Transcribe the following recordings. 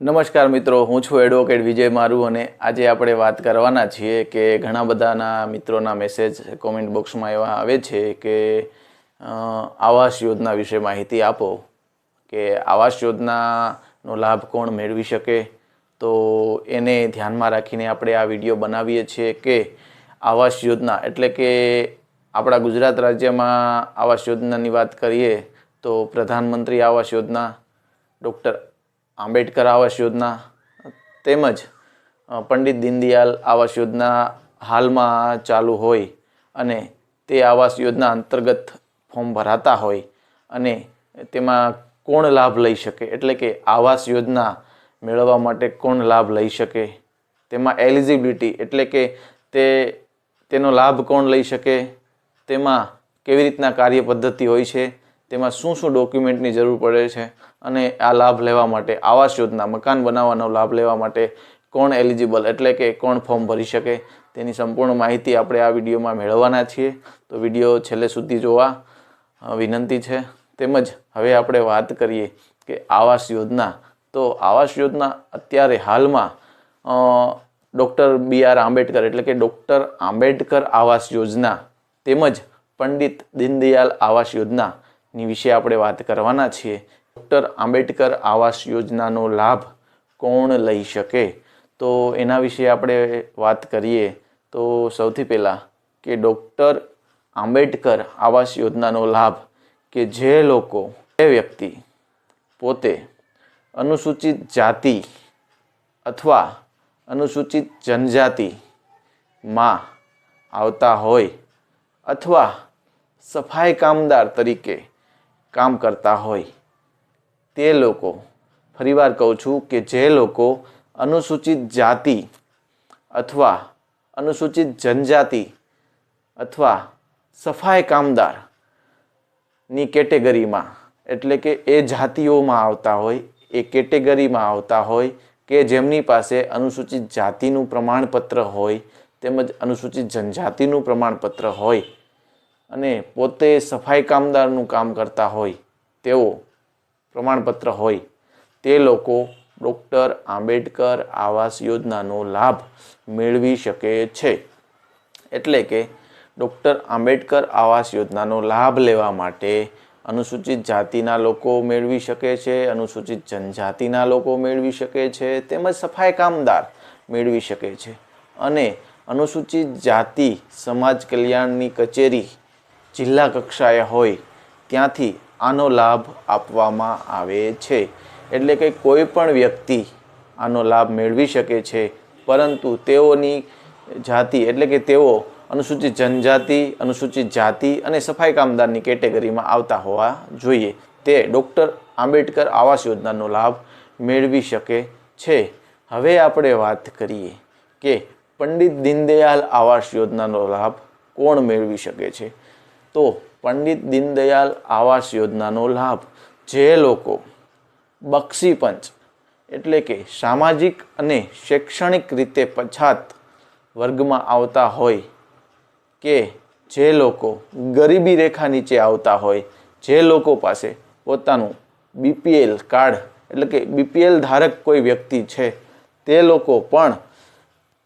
નમસ્કાર મિત્રો, હું છું એડવોકેટ વિજય મારું અને આજે આપણે વાત કરવાના છીએ કે ઘણા બધાના મિત્રોના મેસેજ કોમેન્ટ બોક્સમાં એવા આવે છે કે આવાસ યોજના વિશે માહિતી આપો કે આવાસ યોજનાનો લાભ કોણ મેળવી શકે. તો એને ધ્યાનમાં રાખીને આપણે આ વિડીયો બનાવીએ છીએ કે આવાસ યોજના એટલે કે આપણા ગુજરાત રાજ્યમાં આવાસ યોજનાની વાત કરીએ તો પ્રધાનમંત્રી આવાસ યોજના, ડૉક્ટર આંબેડકર આવાસ યોજના તેમજ પંડિત દીનદયાલ આવાસ યોજના હાલમાં ચાલુ હોય અને તે આવાસ યોજના અંતર્ગત ફોર્મ ભરાતા હોય અને તેમાં કોણ લાભ લઈ શકે એટલે કે આવાસ યોજના મેળવવા માટે કોણ લાભ લઈ શકે, તેમાં એલિજિબિલિટી એટલે કે તેનો લાભ કોણ લઈ શકે, તેમાં કેવી રીતના કાર્ય પદ્ધતિ હોય છે, તેમાં શું શું ડોક્યુમેન્ટની જરૂર પડે છે અને આ લાભ લેવા માટે આવાસ યોજના મકાન બનાવવાનો લાભ લેવા માટે કોણ એલિજિબલ એટલે કે કોણ ફોર્મ ભરી શકે તેની સંપૂર્ણ માહિતી આપણે આ વિડીયોમાં મેળવવાના છીએ. તો વિડીયો છેલ્લે સુધી જોવા વિનંતી છે. તેમજ હવે આપણે વાત કરીએ કે આવાસ યોજના. તો આવાસ યોજના અત્યારે હાલમાં ડૉક્ટર BR આંબેડકર એટલે કે ડૉક્ટર આંબેડકર આવાસ યોજના તેમજ પંડિત દીનદયાલ આવાસ યોજનાની વિશે આપણે વાત કરવાના છીએ. ડૉક્ટર આંબેડકર આવાસ યોજનાનો લાભ કોણ લઈ શકે તો એના વિશે આપણે વાત કરીએ તો સૌથી પહેલાં કે ડૉક્ટર આંબેડકર આવાસ યોજનાનો લાભ કે જે લોકો એ વ્યક્તિ પોતે અનુસૂચિત જાતિ અથવા અનુસૂચિત જનજાતિમાં આવતા હોય અથવા સફાઈ કામદાર તરીકે કામ કરતા હોય તે લોકો, ફરીવાર કહું છું કે જે લોકો અનુસૂચિત જાતિ અથવા અનુસૂચિત જનજાતિ અથવા સફાઈ કામદારની કેટેગરીમાં એટલે કે એ જાતિઓમાં આવતા હોય, એ કેટેગરીમાં આવતા હોય કે જેમની પાસે અનુસૂચિત જાતિનું પ્રમાણપત્ર હોય તેમજ અનુસૂચિત જનજાતિનું પ્રમાણપત્ર હોય અને પોતે સફાઈ કામદારનું કામ કરતા હોય તેઓ પ્રમાણપત્ર હોય તે લોકો ડૉક્ટર આંબેડકર આવાસ યોજનાનો લાભ મેળવી શકે છે. એટલે કે ડૉક્ટર આંબેડકર આવાસ યોજનાનો લાભ લેવા માટે અનુસૂચિત જાતિના લોકો મેળવી શકે છે, અનુસૂચિત જનજાતિના લોકો મેળવી શકે છે તેમજ સફાઈ કામદાર મેળવી શકે છે. અને અનુસૂચિત જાતિ સમાજ કલ્યાણની કચેરી જિલ્લા કક્ષાએ હોય ત્યાંથી આનો લાભ આપવામાં આવે છે. એટલે કે કોઈ પણ વ્યક્તિ આનો લાભ મેળવી શકે છે પરંતુ તેઓની જાતિ એટલે કે તેઓ અનુસૂચિત જનજાતિ, અનુસૂચિત જાતિ અને સફાઈ કામદારની કેટેગરીમાં આવતા હોવા જોઈએ. તે ડૉક્ટર આંબેડકર આવાસ યોજનાનો લાભ મેળવી શકે છે. હવે આપણે વાત કરીએ કે પંડિત દીનદયાલ આવાસ યોજનાનો લાભ કોણ મેળવી શકે છે. તો પંડિત દીનદયાલ આવાસ યોજનાનો લાભ જે લોકો બક્ષીપંચ એટલે કે સામાજિક અને શૈક્ષણિક રીતે પછાત વર્ગમાં આવતા હોય કે જે લોકો ગરીબી રેખા નીચે આવતા હોય, જે લોકો પાસે પોતાનું BPL કાર્ડ એટલે કે BPL ધારક કોઈ વ્યક્તિ છે તે લોકો પણ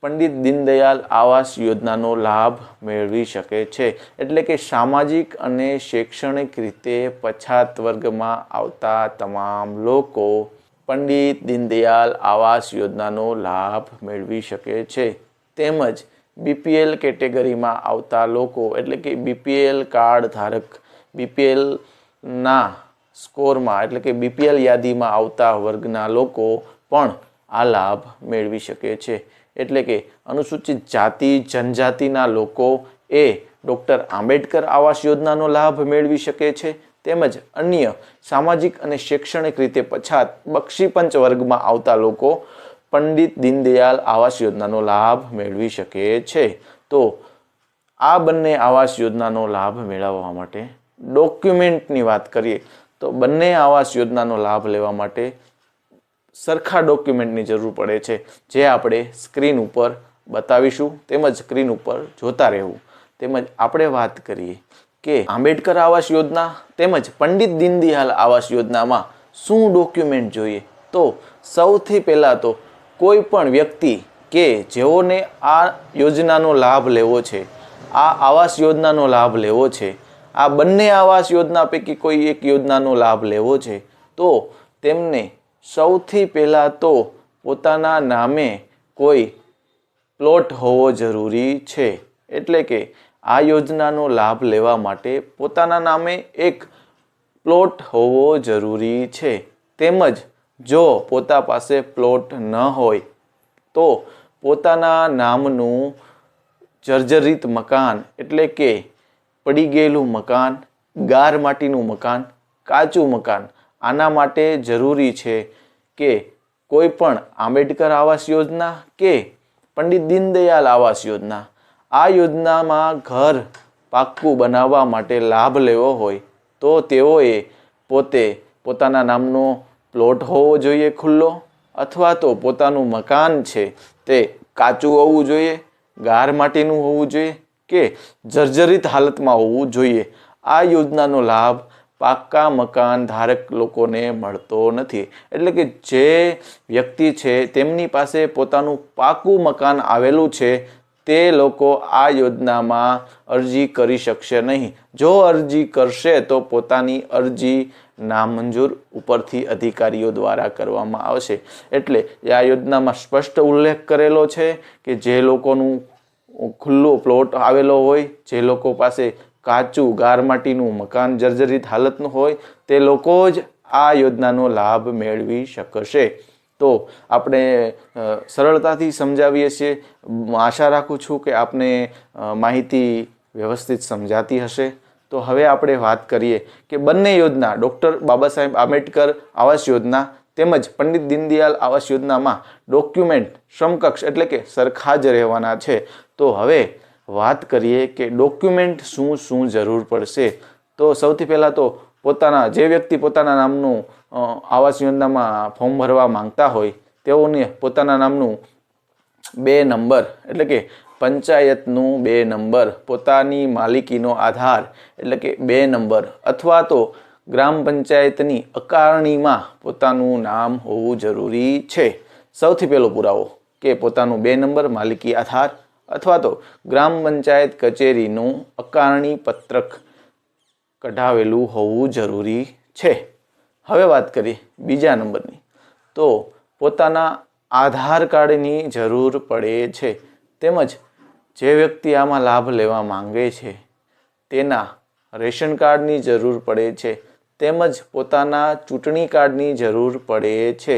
પંડિત દીનદયાલ આવાસ યોજનાનો લાભ મેળવી શકે છે. એટલે કે સામાજિક અને શૈક્ષણિક રીતે પછાત વર્ગમાં આવતા તમામ લોકો પંડિત દીનદયાલ આવાસ યોજનાનો લાભ મેળવી શકે છે. તેમજ BPL કેટેગરીમાં આવતા લોકો એટલે કે BPL કાર્ડ ધારક, BPLના સ્કોરમાં એટલે કે BPL યાદીમાં આવતા વર્ગના લોકો પણ આ લાભ મેળવી શકે છે. એટલે કે અનુસૂચિત જાતિ જનજાતિના લોકો એ ડૉક્ટર આંબેડકર આવાસ યોજનાનો લાભ મેળવી શકે છે તેમજ અન્ય સામાજિક અને શૈક્ષણિક રીતે પછાત બક્ષીપંચ વર્ગમાં આવતા લોકો પંડિત દીનદયાલ આવાસ યોજનાનો લાભ મેળવી શકે છે. તો આ બંને આવાસ યોજનાનો લાભ મેળવવા માટે ડોક્યુમેન્ટની વાત કરીએ તો બંને આવાસ યોજનાનો લાભ લેવા માટે સરખા ડોક્યુમેન્ટની જરૂર પડે છે જે આપણે સ્ક્રીન ઉપર બતાવીશું તેમજ સ્ક્રીન ઉપર જોતા રહેવું. તેમજ આપણે વાત કરીએ કે આંબેડકર આવાસ યોજના તેમજ પંડિત દીનદયાલ આવાસ યોજનામાં શું ડોક્યુમેન્ટ જોઈએ તો સૌથી પહેલાં તો કોઈ પણ વ્યક્તિ કે જેઓને આ યોજનાનો લાભ લેવો છે, આ આવાસ યોજનાનો લાભ લેવો છે, આ બંને આવાસ યોજના પૈકી કોઈ એક યોજનાનો લાભ લેવો છે, તો તેમને સૌથી પહેલાં તો પોતાના નામે કોઈ પ્લોટ હોવો જરૂરી છે. એટલે કે આ યોજનાનો લાભ લેવા માટે પોતાના નામે એક પ્લોટ હોવો જરૂરી છે. તેમજ જો પોતા પાસે પ્લોટ ન હોય તો પોતાના નામનું જર્જરિત મકાન એટલે કે પડી ગયેલું મકાન, ગાર માટીનું મકાન, કાચું મકાન, આના માટે જરૂરી છે કે કોઈ પણ આંબેડકર આવાસ યોજના કે પંડિત દીનદયાળ આવાસ યોજના, આ યોજનામાં ઘર પાક્કું બનાવવા માટે લાભ લેવો હોય તો તેઓએ પોતે પોતાના નામનો પ્લોટ હોવો જોઈએ ખુલ્લો, અથવા તો પોતાનું મકાન છે તે કાચું હોવું જોઈએ, ગાર માટીનું હોવું જોઈએ કે જર્જરિત હાલતમાં હોવું જોઈએ. આ યોજનાનો લાભ પાક્કા મકાન ધારક લોકોને મળતો નથી. એટલે કે જે વ્યક્તિ છે તેમની પાસે પોતાનું પાક્કું મકાન આવેલું છે તે લોકો આ યોજનામાં અરજી કરી શકશે નહીં. જો અરજી કરશે તો પોતાની અરજી નામંજૂર ઉપરથી અધિકારીઓ દ્વારા કરવામાં આવશે. એટલે આ યોજનામાં સ્પષ્ટ ઉલ્લેખ કરેલો છે કે જે લોકોનું ખુલ્લો પ્લોટ આવેલો હોય, જે લોકો પાસે કાચું ગાર માટીનું મકાન જર્જરિત હાલતનું હોય, તે લોકો જ આ યોજનાનો લાભ મેળવી શકશે. તો આપણે સરળતાથી સમજાવીએ છીએ. આશા રાખું છું કે આપને માહિતી વ્યવસ્થિત સમજાતી હશે. તો હવે આપણે વાત કરીએ કે બંને યોજના ડૉક્ટર બાબા સાહેબ આંબેડકર આવાસ યોજના તેમજ પંડિત દીનદયાળ આવાસ યોજનામાં ડોક્યુમેન્ટ સમકક્ષ એટલે કે સરખા જ રહેવાના છે. તો હવે વાત કરીએ કે ડોક્યુમેન્ટ શું શું જરૂર પડશે. તો સૌથી પહેલાં તો પોતાના જે વ્યક્તિ પોતાના નામનું આવાસ યોજનામાં ફોર્મ ભરવા માંગતા હોય તેઓને પોતાના નામનું 2 નંબર એટલે કે પંચાયતનું 2 નંબર, પોતાની માલિકીનો આધાર એટલે કે 2 નંબર અથવા તો ગ્રામ પંચાયતની અકારણીમાં પોતાનું નામ હોવું જરૂરી છે. સૌથી પહેલો પુરાવો કે પોતાનું 2 નંબર માલિકી આધાર અથવા તો ગ્રામ પંચાયત કચેરીનું અકારણી પત્રક કઢાવેલું હોવું જરૂરી છે. હવે વાત કરીએ બીજા નંબરની. તો પોતાના આધાર કાર્ડની જરૂર પડે છે. તેમજ જે વ્યક્તિ આમાં લાભ લેવા માંગે છે તેના રેશન કાર્ડની જરૂર પડે છે. તેમજ પોતાના ચૂંટણી કાર્ડની જરૂર પડે છે.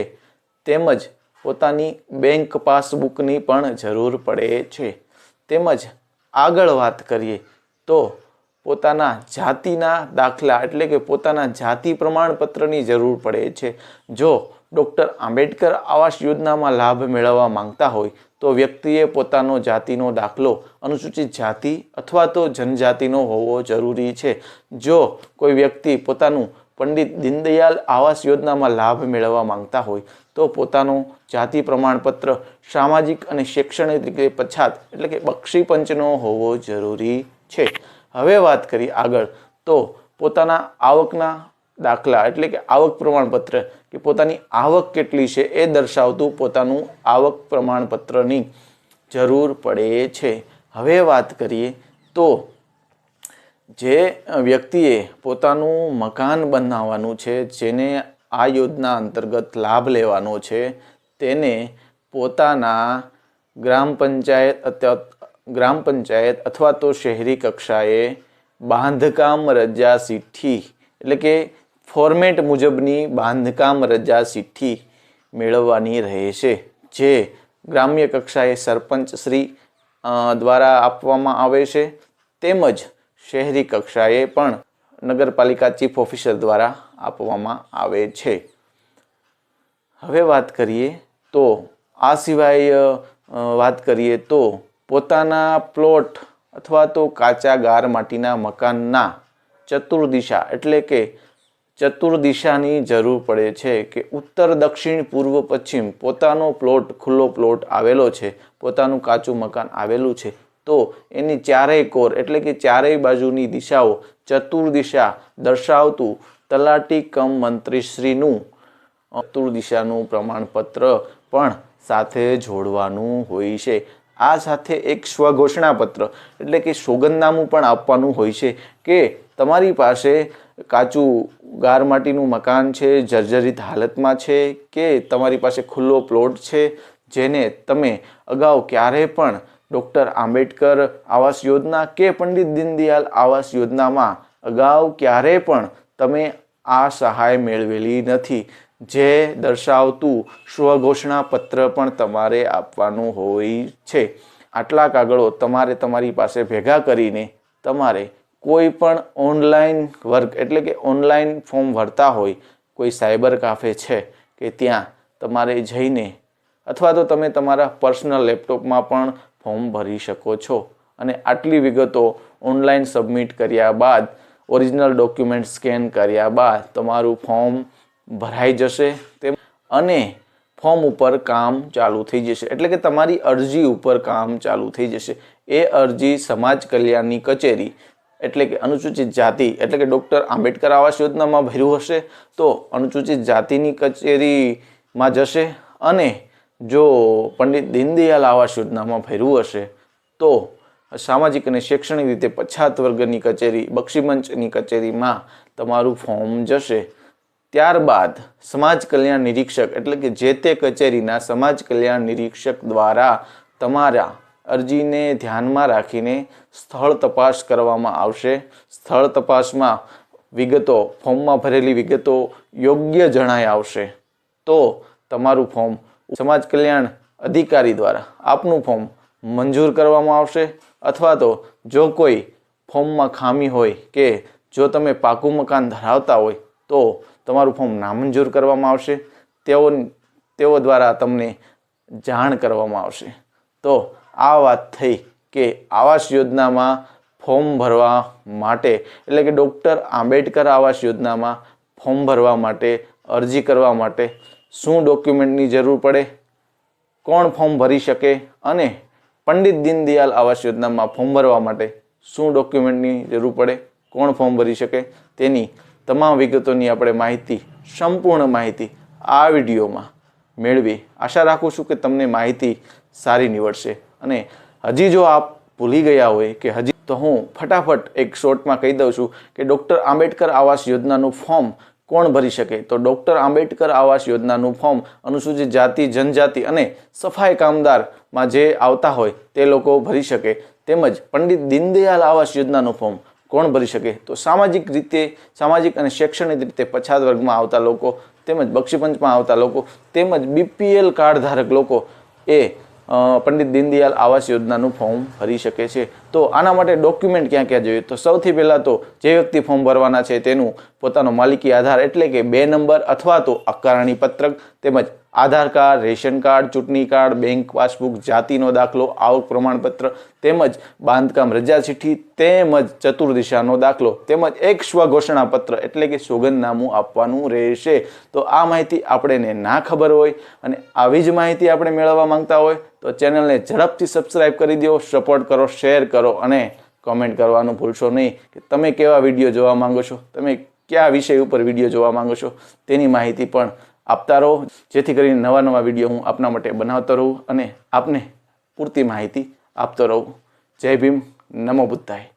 તેમજ પોતાની બેંક પાસબુકની પણ જરૂર પડે છે. તેમજ આગળ વાત કરીએ તો પોતાના જાતિના દાખલા એટલે કે પોતાના જાતિ પ્રમાણપત્રની જરૂર પડે છે. જો ડૉક્ટર આંબેડકર આવાસ યોજનામાં લાભ મેળવવા માંગતા હોય તો વ્યક્તિએ પોતાનો જાતિનો દાખલો અનુસૂચિત જાતિ અથવા તો જનજાતિનો હોવો જરૂરી છે. જો કોઈ વ્યક્તિ પોતાનું પંડિત દીનદયાળ આવાસ યોજનામાં લાભ મેળવવા માંગતા હોય તો પોતાનું જાતિ પ્રમાણપત્ર સામાજિક અને શૈક્ષણિક રીતે પછાત એટલે કે બક્ષી પંચનો હોવો જરૂરી છે. હવે વાત કરીએ આગળ તો પોતાના આવકના દાખલા એટલે કે આવક પ્રમાણપત્ર કે પોતાની આવક કેટલી છે એ દર્શાવતું પોતાનું આવક પ્રમાણપત્રની જરૂર પડે છે. હવે વાત કરીએ તો જે વ્યક્તિએ પોતાનું મકાન બનાવવાનું છે, જેને આ યોજના અંતર્ગત લાભ લેવાનો છે, તેને પોતાના ગ્રામ પંચાયત અથવા તો શહેરી કક્ષાએ બાંધકામ રજા ચિઠ્ઠી એટલે કે ફોર્મેટ મુજબની બાંધકામ રજા ચિઠ્ઠી મેળવવાની રહેશે, જે ગ્રામ્ય કક્ષાએ સરપંચ શ્રી દ્વારા આપવામાં આવે છે. તેમજ શહેરી કક્ષાએ પણ નગરપાલિકા ચીફ ઓફિસર દ્વારા આપવામાં આવે છે. હવે વાત કરીએ તો આ સિવાય વાત કરીએ તો પોતાના પ્લોટ અથવા તો કાચા ગાર માટીના મકાનના ચતુર્દિશા એટલે કે ચતુર્દિશાની જરૂર પડે છે કે ઉત્તર દક્ષિણ પૂર્વ પશ્ચિમ પોતાનો પ્લોટ ખુલ્લો પ્લોટ આવેલો છે, પોતાનું કાચું મકાન આવેલું છે, તો એની ચારેય કોર એટલે કે ચારેય બાજુની દિશાઓ ચતુર્દિશા દર્શાવતું તલાટી કમ મંત્રીશ્રીનું ચતુર્દિશાનું પ્રમાણપત્ર પણ સાથે જોડવાનું હોય છે. આ સાથે એક સ્વઘોષણા પત્ર એટલે કે સોગંદનામું પણ આપવાનું હોય છે કે તમારી પાસે કાચું ગાર માટીનું મકાન છે, જર્જરિત હાલતમાં છે, કે તમારી પાસે ખુલ્લો પ્લોટ છે જેને તમે અગાઉ ક્યારેય પણ ડૉક્ટર આંબેડકર આવાસ યોજના કે પંડિત દીનદયાળ આવાસ યોજનામાં અગાઉ ક્યારેય પણ તમે આ સહાય મેળવેલી નથી, જે દર્શાવતું સ્વઘોષણા પત્ર પણ તમારે આપવાનું હોય છે. આટલા કાગળો તમારે તમારી પાસે ભેગા કરીને તમારે કોઈ પણ ઓનલાઈન વર્ક એટલે કે ઓનલાઈન ફોર્મ ભરતા હોય કોઈ સાયબર કાફે છે કે ત્યાં તમારે જઈને અથવા તો તમે તમારા પર્સનલ લેપટોપમાં પણ ફોર્મ ભરી શકો છો. અને આટલી વિગતો ઓનલાઈન સબમિટ કર્યા બાદ ઓરિજિનલ ડોક્યુમેન્ટ સ્કેન કર્યા બાદ તમારું ફોર્મ ભરાઈ જશે અને ફોર્મ ઉપર કામ ચાલુ થઈ જશે એટલે કે તમારી અરજી ઉપર કામ ચાલુ થઈ જશે. એ અરજી સમાજ કલ્યાણની કચેરી એટલે કે અનુસૂચિત જાતિ એટલે કે ડૉક્ટર આંબેડકર આવાસ યોજનામાં ભર્યું હશે તો અનુસૂચિત જાતિની કચેરીમાં જશે, અને જો પંડિત દીનદયાળ આવાસ યોજનામાં ભર્યું હશે તો સામાજિક અને શૈક્ષણિક રીતે પછાત વર્ગની કચેરી બક્ષીમંચની કચેરીમાં તમારું ફોર્મ જશે. ત્યારબાદ સમાજ કલ્યાણ નિરીક્ષક એટલે કે જે તે કચેરીના સમાજ કલ્યાણ નિરીક્ષક દ્વારા તમારા અરજીને ધ્યાનમાં રાખીને સ્થળ તપાસ કરવામાં આવશે. સ્થળ તપાસમાં વિગતો ફોર્મમાં ભરેલી વિગતો યોગ્ય જણાઈ આવશે તો તમારું ફોર્મ સમાજ કલ્યાણ અધિકારી દ્વારા આપનું ફોર્મ મંજૂર કરવામાં આવશે. અથવા તો જો કોઈ ફોર્મમાં ખામી હોય કે જો તમે પાકું મકાન ધરાવતા હોય તો તમારું ફોર્મ નામંજૂર કરવામાં આવશે. તેઓ દ્વારા તમને જાણ કરવામાં આવશે. તો આ વાત થઈ કે આવાસ યોજનામાં ફોર્મ ભરવા માટે એટલે કે ડૉક્ટર આંબેડકર આવાસ યોજનામાં ફોર્મ ભરવા માટે અરજી કરવા માટે શું ડોક્યુમેન્ટની જરૂર પડે, કોણ ફોર્મ ભરી શકે, અને પંડિત દીનદયાળ આવાસ યોજનામાં ફોર્મ ભરવા માટે શું ડોક્યુમેન્ટની જરૂર પડે, કોણ ફોર્મ ભરી શકે, તેની તમામ વિગતોની આપણે માહિતી, સંપૂર્ણ માહિતી આ વિડીયોમાં મેળવી. આશા રાખું છું કે તમને માહિતી સારી નીવડશે. અને હજી જો આપ ભૂલી ગયા હોય કે હજી તો હું ફટાફટ એક શોર્ટમાં કહી દઉં છું કે ડૉક્ટર આંબેડકર આવાસ યોજનાનું ફોર્મ કોણ ભરી શકે. તો ડૉક્ટર આંબેડકર આવાસ યોજનાનું ફોર્મ અનુસૂચિત જાતિ, જનજાતિ અને સફાઈ કામદારમાં જે આવતા હોય તે લોકો ભરી શકે. તેમજ પંડિત દીનદયાળ આવાસ યોજનાનું ફોર્મ કોણ ભરી શકે તો સામાજિક અને શૈક્ષણિક રીતે પછાત વર્ગમાં આવતા લોકો, તેમજ બક્ષીપંચમાં આવતા લોકો, તેમજ BPL કાર્ડ ધારક લોકો એ પંડિત દીનદયાળ આવાસ યોજનાનું ફોર્મ ભરી શકે છે. તો આના માટે ડોક્યુમેન્ટ ક્યાં ક્યાં જોઈએ તો સૌથી પહેલાં તો જે વ્યક્તિ ફોર્મ ભરવાના છે તેનું પોતાનો માલિકી આધાર એટલે કે 2 નંબર અથવા તો અકારણી પત્રક, તેમજ આધાર કાર્ડ, રેશન કાર્ડ, ચૂંટણી કાર્ડ, બેંક પાસબુક, જાતિનો દાખલો, આવક પ્રમાણપત્ર, તેમજ બાંધકામ રજા ચિઠ્ઠી, તેમજ ચતુર્દિશાનો દાખલો, તેમજ એક સ્વઘોષણા પત્ર એટલે કે સોગંદનામું આપવાનું રહેશે. તો આ માહિતી આપણે ના ખબર હોય અને આવી જ માહિતી આપણે મેળવવા માંગતા હોય તો ચેનલને ઝડપથી સબસ્ક્રાઈબ કરી દો, સપોર્ટ કરો, શેર કરો અને કોમેન્ટ કરવાનું ભૂલશો નહીં કે તમે કેવા વિડીયો જોવા માંગો છો, તમે કયા વિષય ઉપર વિડીયો જોવા માંગો છો તેની માહિતી પણ આપતા રહો, જેથી કરીને નવા વિડીયો હું આપના માટે બનાવતો રહું અને આપને પૂરતી માહિતી આપતો રહું. જય ભીમ, નમો બુદ્ધાય.